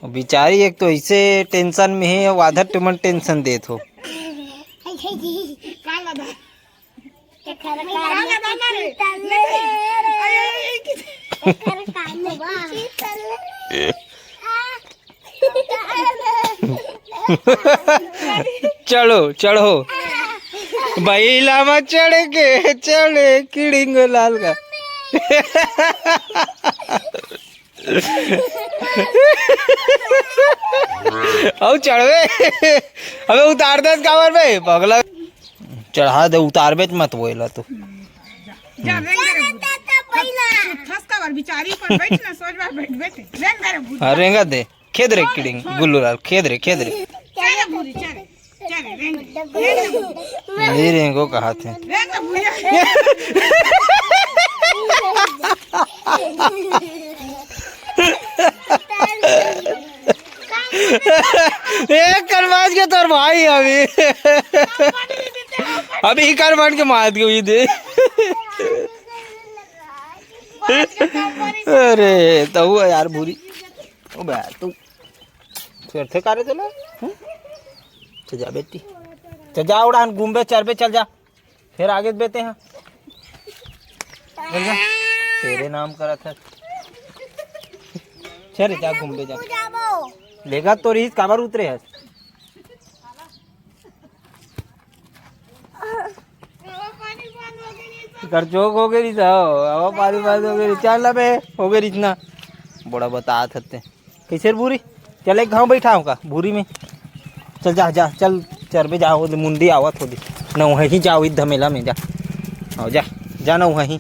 बेचारी एक तो ऐसे टेंशन में है और आधा तुमन टेंशन देत हो। चढ़ो चढ़ो बैला में चढ़ के चढ़े किड़िंग लाल का। अब चढ़वे अबे उतार दे कावर में पगला चढ़ा दे उतार बेच मत बोला तो हाँ रेंगा दे खेद रे किड़िंग गुल्लू लाल खेद रे नहीं रेंगो कहा थे एक करवाज के तोर भाई अभी करवान के मार दी दे। अरे तो हुआ यार बुरी ओ बे तू फिर थे करे चला चल जा बेटी चल जा उड़ान घूम चल बे चल जा फिर आगे बेते हैं चल जा तेरे नाम करा था चल जा घूम जा लेगा तो रही काबर उतरे है कर चौक हो गई अब पानी पानी हो गई चल अबे हो गई इतना बड़ा बता थे कैसे बुरी चल एक घाव बैठा होगा भूरी में चल जा जा चल चरबे जाओ मुंडी आवत हो न वहीं जाओ इस धमेला में जा जा जा न वहीं